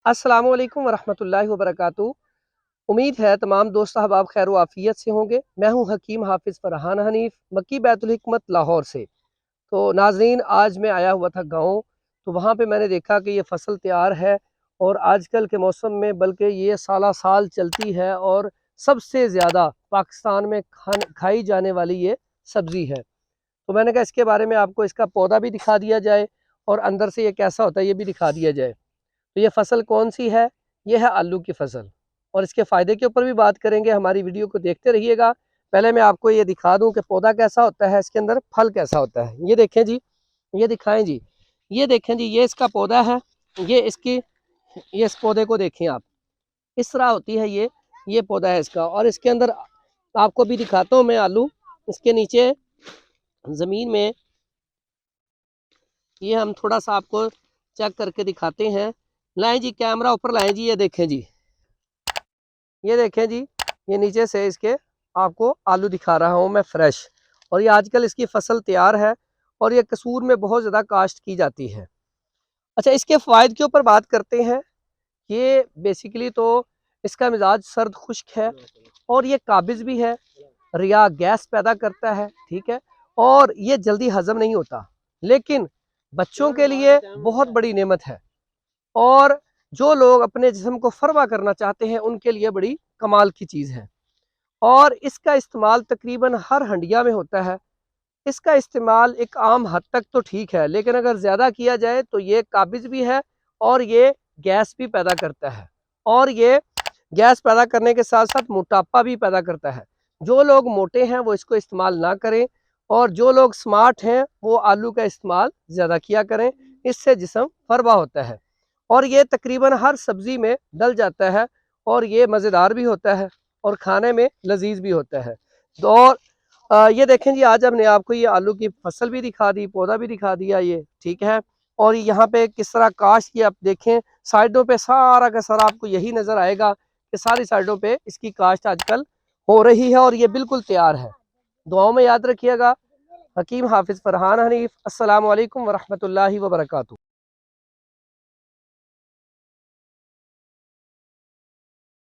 अस्सलामु अलैकुम वरहमतुल्लाहि वबरकातुहू। उम्मीद है तमाम दोस्त अहबाब खैर व आफियत से होंगे। मैं हूँ हकीम हाफिज़ फ़रहान हनीफ़, मक्की बैतुल हिकमत लाहौर से। तो नाज़रीन, आज मैं आया हुआ था गाँव, तो वहाँ पे मैंने देखा कि ये फ़सल तैयार है और आजकल के मौसम में बल्कि ये साला साल चलती है और सबसे ज़्यादा पाकिस्तान में खाई जाने वाली ये सब्ज़ी है। तो मैंने कहा इसके बारे में आपको इसका पौधा भी दिखा दिया जाए और अंदर से ये कैसा होता है ये भी दिखा दिया जाए। तो ये फसल कौन सी है? ये है आलू की फसल और इसके फ़ायदे के ऊपर भी बात करेंगे। हमारी वीडियो को देखते रहिएगा। पहले मैं आपको ये दिखा दूं कि पौधा कैसा होता है, इसके अंदर फल कैसा होता है। ये देखें जी, ये दिखाएं जी, ये देखें जी, ये इसका पौधा है। ये इसकी ये इस पौधे को देखें आप, इस तरह होती है ये पौधा है इसका। और इसके अंदर आपको भी दिखाता हूँ मैं आलू। इसके नीचे ज़मीन में ये हम थोड़ा सा आपको चेक करके दिखाते हैं। लाएं जी, कैमरा ऊपर लाएं जी, ये देखें जी, ये देखें जी, ये नीचे से इसके आपको आलू दिखा रहा हूँ मैं फ्रेश। और ये आजकल इसकी फसल तैयार है और ये कसूर में बहुत ज़्यादा काश्त की जाती है। अच्छा, इसके फ़ायदे के ऊपर बात करते हैं। ये बेसिकली तो इसका मिजाज सर्द खुश्क है और ये काबिज़ भी है, रिया गैस पैदा करता है, ठीक है। और ये जल्दी हजम नहीं होता, लेकिन बच्चों के लिए बहुत बड़ी नेमत है। और जो लोग अपने जिस्म को फरवा करना चाहते हैं उनके लिए बड़ी कमाल की चीज़ है। और इसका इस्तेमाल तकरीबन हर हंडिया में होता है। इसका इस्तेमाल एक आम हद तक तो ठीक है, लेकिन अगर ज़्यादा किया जाए तो ये काबिज़ भी है और ये गैस भी पैदा करता है। और ये गैस पैदा करने के साथ साथ मोटापा भी पैदा करता है। जो लोग मोटे हैं वो इसको इस्तेमाल ना करें और जो लोग स्मार्ट हैं वो आलू का इस्तेमाल ज़्यादा किया करें। इससे जिस्म फरवा होता है और ये तकरीबन हर सब्ज़ी में डल जाता है और ये मज़ेदार भी होता है और खाने में लजीज भी होता है। तो और ये देखें जी, आज हमने आपको ये आलू की फसल भी दिखा दी, पौधा भी दिखा दिया, ये ठीक है। और यहाँ पे किस तरह काश्त की आप देखें, साइडों पे सारा का सारा आपको यही नज़र आएगा कि सारी साइडों पे इसकी काश्त आजकल हो रही है और ये बिल्कुल तैयार है। दुआओं में याद रखिएगा। हकीम हाफिज़ फ़रहान हनीफ़। अस्सलामु अलैकुम वरहमतुल्लाहि वबरकातुहू।